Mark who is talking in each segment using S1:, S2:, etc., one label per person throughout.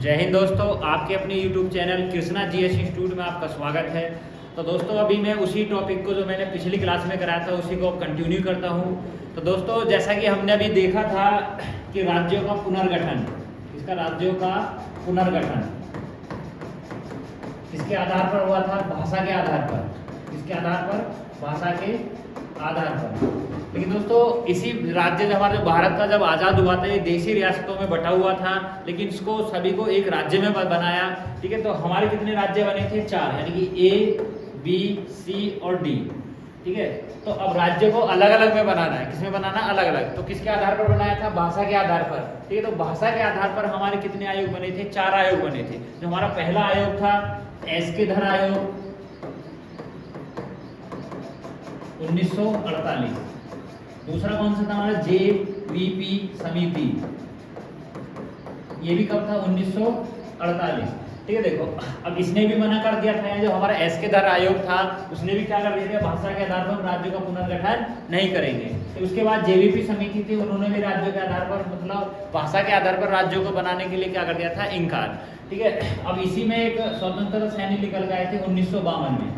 S1: जय हिंद दोस्तों, आपके अपने YouTube channel Krishna GS institute में आपका स्वागत है। तो दोस्तों अभी मैं उसी टॉपिक को जो मैंने पिछली क्लास में कराया था उसी को कंटिन्यू करता हूँ। तो दोस्तों जैसा कि हमने अभी देखा था कि राज्यों का पुनर्गठन, इसका राज्यों का पुनर्गठन किसके आधार पर हुआ था? भाषा के आधार पर। किसके आधार पर? भाषा के आधार पर। लेकिन दोस्तों इसी राज्य जब हमारे भारत का जब आज़ाद हुआ था ये देशी रियासतों में बटा हुआ था, लेकिन इसको सभी को एक राज्य में बनाया। ठीक है, तो हमारे कितने राज्य बने थे? 4, यानी कि A, B, C और D। ठीक है, तो अब राज्य को अलग अलग में बनाना है। किसमें बनाना? अलग अलग। तो किसके आधार पर बनाया था? भाषा के आधार पर। ठीक है, तो भाषा के आधार पर हमारे कितने आयोग बने थे? 4 आयोग बने थे। जो हमारा पहला आयोग था एस्केधर आयोग 1948। दूसरा कौन सा था हमारा? JVP समिति, ये भी कब था? 1948। ठीक है, देखो अब इसने भी मना कर दिया था, जो हमारा एस्केधर आयोग था उसने भी क्या कर दिया था? भाषा के आधार पर राज्यों का पुनर्गठन नहीं करेंगे। तो उसके बाद JVP समिति थी, उन्होंने भी राज्यों के आधार पर मतलब भाषा के आधार पर राज्यों को बनाने के लिए क्या कर दिया था? इनकार। ठीक है, अब इसी में एक स्वतंत्रता सैनिक निकल गए थे 1952 में।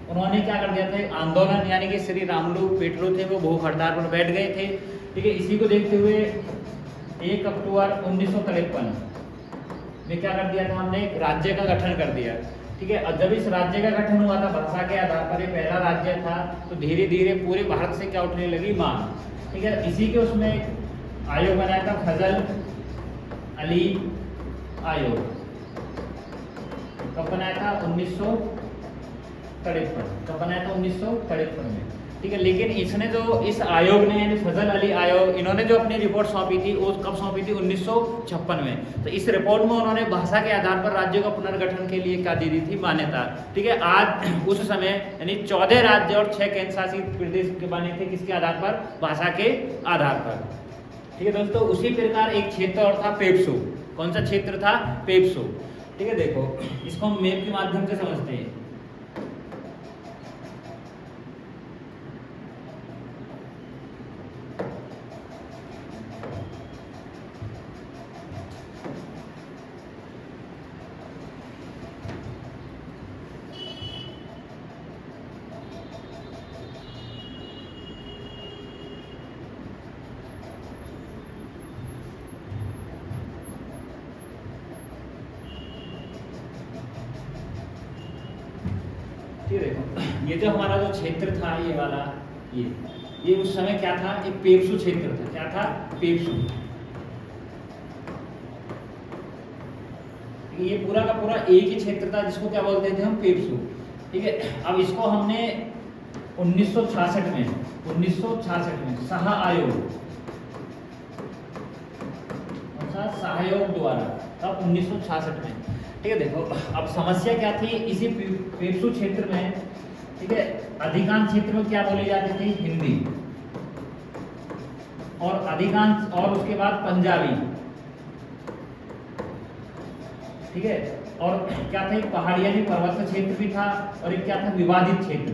S1: उन्होंने क्या कर दिया था? आंदोलन, यानी कि श्री रामुलु पेट्रो थे वो भूख हड़ताल पर बैठ गए थे। ठीक है, इसी को देखते हुए 1 अक्टूबर 1953 में क्या कर दिया था? हमने एक राज्य का गठन कर दिया। ठीक है, और जब इस राज्य का गठन हुआ था भाषा के आधार पर, ये पहला राज्य था, तो धीरे धीरे पूरे भारत से क्या उठने लगी? मांग। ठीक है, इसी के उसमें आयोग बनाया था फजल अली आयोग। कब बनाया था? 1953। कब बनाया था? 1953 में। ठीक है, लेकिन इसने जो इस आयोग ने यानी फजल अली आयोग, इन्होंने जो अपनी रिपोर्ट सौंपी थी वो कब सौंपी थी? 1956 में। तो इस रिपोर्ट में उन्होंने भाषा के आधार पर राज्यों का पुनर्गठन के लिए क्या दे दी थी? मान्यता। ठीक है, आज उस समय यानी 14 राज्य और 6 केंद्र शासित प्रदेश के बने थे। किसके आधार पर? भाषा के आधार पर। ठीक है दोस्तों, उसी प्रकार एक क्षेत्र और था पेप्सू। कौन सा क्षेत्र था? पेप्सू। ठीक है, देखो इसको हम मैप के माध्यम से समझते हैं। ठीक है, देखो ये जो हमारा जो क्षेत्र था ये वाला, ये उस समय क्या था? एक पेप्सू क्षेत्र था। क्या था? पेप्सू। ये पूरा का पूरा एक ही क्षेत्र था जिसको क्या बोलते थे हम? पेप्सू। ठीक है, अब इसको हमने 1966 में शाह आयोग, सहयोग द्वारा, तब 1966 में। ठीक है, देखो अब समस्या क्या थी इसी पेप्सू क्षेत्र में? ठीक है, अधिकांश क्षेत्र में क्या बोली जाती थी? हिंदी, और अधिकांश, और उसके बाद पंजाबी। ठीक है, और क्या था? एक पहाड़ी यानी पर्वत क्षेत्र भी था, और एक क्या था? विवादित क्षेत्र।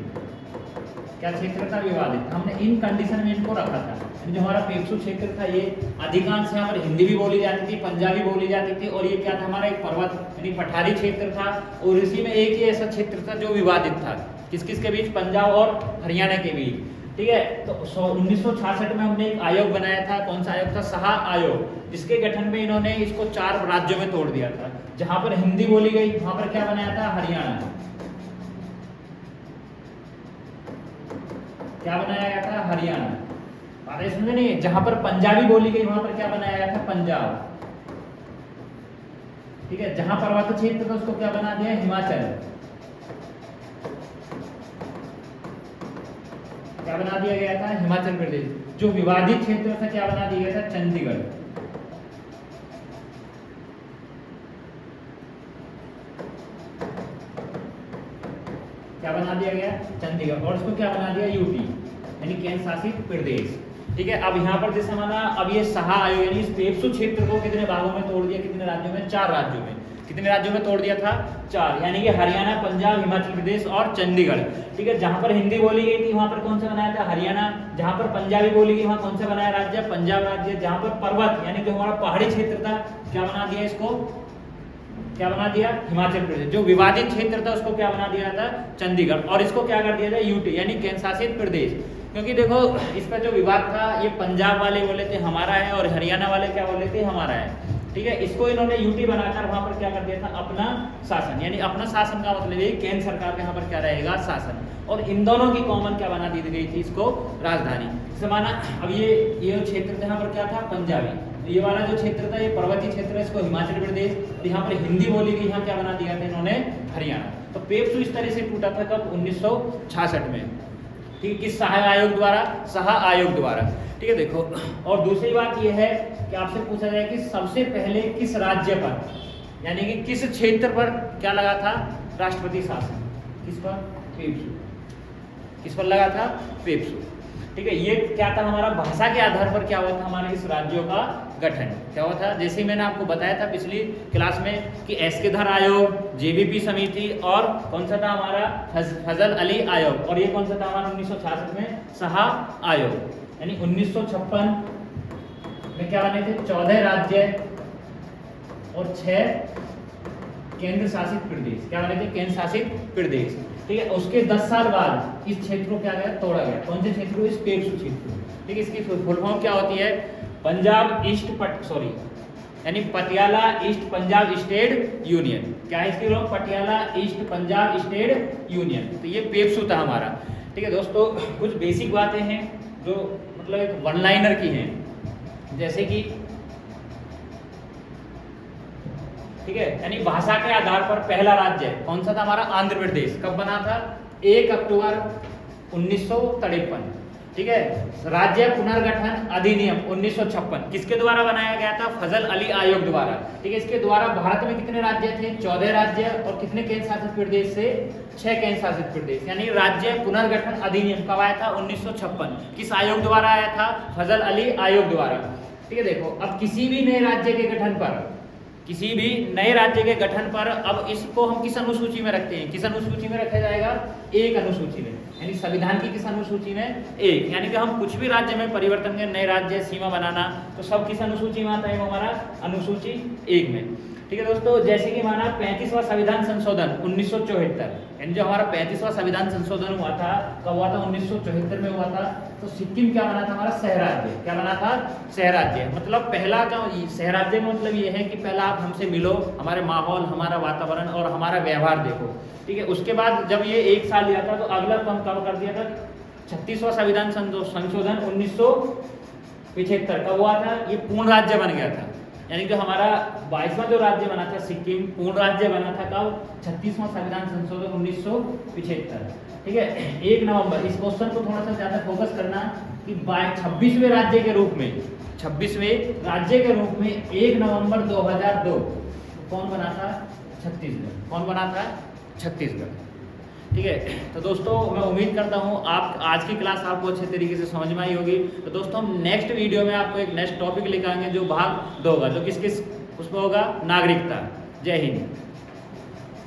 S1: क्या क्षेत्र था? विवादित। हमने इन कंडीशन में इनको रखा था। जो हमारा पेप्सू क्षेत्र था ये अधिकांश यहाँ पर हिंदी भी बोली जाती थी, पंजाबी बोली जाती थी, और ये क्या था? हमारा एक पर्वत यानी पठारी क्षेत्र था, और इसी में एक ही ऐसा क्षेत्र था जो विवादित था। किस किस के बीच? पंजाब और हरियाणा के बीच। ठीक है, तो 1966 में हमने एक आयोग बनाया था। कौन सा आयोग था? शाह आयोग, जिसके गठन में इन्होंने इसको 4 राज्यों में तोड़ दिया था। जहां पर हिंदी बोली गई वहां पर क्या बनाया था? हरियाणा। क्या बनाया गया था? हरियाणा। बात समझे नहीं? जहां पर पंजाबी बोली गई वहां पर क्या बनाया गया था? पंजाब। ठीक है, जहां पर्वत क्षेत्र था उसको क्या बना दिया? हिमाचल। क्या बना दिया गया था? हिमाचल प्रदेश। जो विवादित क्षेत्र था क्या बना दिया गया था? चंडीगढ़। क्या बना दिया गया? चंडीगढ़। और उसको क्या बना दिया? यूटी, यानी केंद्र शासित प्रदेश। ठीक है, अब यहाँ पर जैसे हमारा अब ये शाह आयोग यानी इस पेप्सू क्षेत्र को कितने भागों में तोड़ दिया? कितने राज्यों में? 4 राज्यों में। कितने राज्यों में तोड़ दिया था? 4, यानी कि हरियाणा, पंजाब, हिमाचल प्रदेश और चंडीगढ़। ठीक है, जहां पर हिंदी बोली गई थी वहां पर कौन सा बनाया था? हरियाणा। जहां पर पंजाबी बोली गई वहां कौन सा बनाया राज्य? पंजाब राज्य। जहां पर पर्वत यानी कि हमारा पहाड़ी क्षेत्र था क्या बना दिया इसको? क्या बना दिया, हिमाचल प्रदेश। जो विवादित क्षेत्र था उसको क्या बना दिया था, चंडीगढ़। और इसको क्या कर दिया था, यूटी यानी केंद्र शासित प्रदेश। क्योंकि देखो इसका जो विवाद था, ये पंजाब वाले बोले थे हमारा है और हरियाणा वाले क्या बोले थे, हमारा है। ठीक है, इसको इन्होंने यूटी बनाकर वहां पर क्या कर दिया था, अपना शासन। यानी अपना शासन का मतलब ये केंद्र सरकार के यहाँ पर क्या रहेगा, शासन। और इन दोनों की कॉमन क्या बना दी गई थी, इसको राजधानी से माना। अब ये क्षेत्र यहाँ पर क्या था, पंजाबी। ये वाला जो क्षेत्र था ये पर्वतीय क्षेत्र है, इसको हिमाचल प्रदेश। यहाँ पर हिंदी बोली गई, यहाँ क्या बना दिया था इन्होंने, हरियाणा। तो पेप्सू इस तरह से टूटा था कब, 1966 में। ठीक है, किस सहाय आयोग द्वारा, सहा आयोग द्वारा। ठीक है, देखो और दूसरी बात ये है कि आपसे पूछा जाए कि सबसे पहले किस राज्य पर, यानी कि किस क्षेत्र पर क्या लगा था, राष्ट्रपति शासन। किस पर, पेप्सू। किस पर लगा था, पेप्सू। ठीक है, ये क्या था, हमारा भाषा के आधार पर क्या हुआ था, हमारे इस राज्यों का गठन क्या हुआ था। जैसे मैंने आपको बताया था पिछली क्लास में कि एसके-धर आयोग, जेबीपी समिति और कौन सा था हमारा, फजल अली आयोग। और ये कौन सा था हमारा 1966 में, सहा आयोग। यानी 1956 में क्या बने थे, 14 राज्य और 6 केंद्र शासित प्रदेश। क्या बने थे, केंद्र शासित प्रदेश। ठीक है, उसके 10 साल बाद इस क्षेत्र को क्या गया, तोड़ा गया। कौन से क्षेत्र को, इस पेप्सू क्षेत्र। ठीक है, इसकी फुल फॉर्म क्या होती है, पंजाब ईस्ट यानी Patiala east Punjab state union. क्या है इसकी full, Patiala east Punjab state union. तो ये पेप्सू था हमारा। ठीक है दोस्तों, कुछ बेसिक बातें हैं जो मतलब एक वन लाइनर की हैं, जैसे कि ठीक है, यानी भाषा के आधार पर पहला राज्य कौन सा था हमारा, आंध्र प्रदेश। कब बना था, 1 अक्टूबर 1953। ठीक है, राज्य पुनर्गठन अधिनियम 1956 किसके द्वारा बनाया गया था, फजल अली आयोग द्वारा। ठीक है, इसके द्वारा भारत में कितने राज्य थे, 14 राज्य और कितने केंद्र शासित प्रदेश से, 6 केंद्र शासित प्रदेश। यानी राज्य पुनर्गठन अधिनियम कब आया था, 1956। किस आयोग द्वारा आया था, फजल अली आयोग द्वारा। ठीक है, देखो अब किसी भी नए राज्य के गठन पर, किसी भी नए राज्य के गठन पर अब इसको हम किस अनुसूची में रखते हैं, किस अनुसूची में रखा जाएगा, 1 अनुसूची में। यानी संविधान की किस अनुसूची में, 1। यानी कि हम कुछ भी राज्य में परिवर्तन के, नए राज्य सीमा बनाना, तो सब किस अनुसूची में आता है, वो हमारा अनुसूची 1 में। ठीक है दोस्तों, जैसे कि माना 35वां संविधान संशोधन 1974, यानी जो हमारा 35वां संविधान संशोधन हुआ था, कब हुआ था, 1974 में हुआ था। तो सिक्किम क्या बना था हमारा, सहराज्य। क्या बना था, सहराज्य। मतलब पहला का सहराज्य में मतलब ये है कि पहला आप हमसे मिलो, हमारे माहौल, हमारा वातावरण और हमारा व्यवहार देखो। ठीक है, उसके बाद जब ये 1 साल लिया था तो अगला कम कब कर दिया था, 36वां संविधान संशोधन 1975 कब हुआ था, ये पूर्ण राज्य बन गया था। यानी कि हमारा 22वां जो राज्य बना था सिक्किम, पूर्ण राज्य बना था कब, 36वां संविधान संशोधन 1975। ठीक है, 1 नवंबर, इस क्वेश्चन को थोड़ा सा ज्यादा फोकस करना कि 26वें राज्य के रूप में, 26वें राज्य के रूप में 1 नवंबर 2002 कौन बना था, छत्तीसगढ़। कौन बना था, छत्तीसगढ़। ठीक है, तो दोस्तों मैं उम्मीद करता हूँ आप आज की क्लास आपको अच्छे तरीके से समझ में आई होगी। तो दोस्तों हम नेक्स्ट वीडियो में आपको एक नेक्स्ट टॉपिक लेकर आएंगे जो भाग 2 होगा, जो किस किस उसमें होगा, नागरिकता। जय हिंद।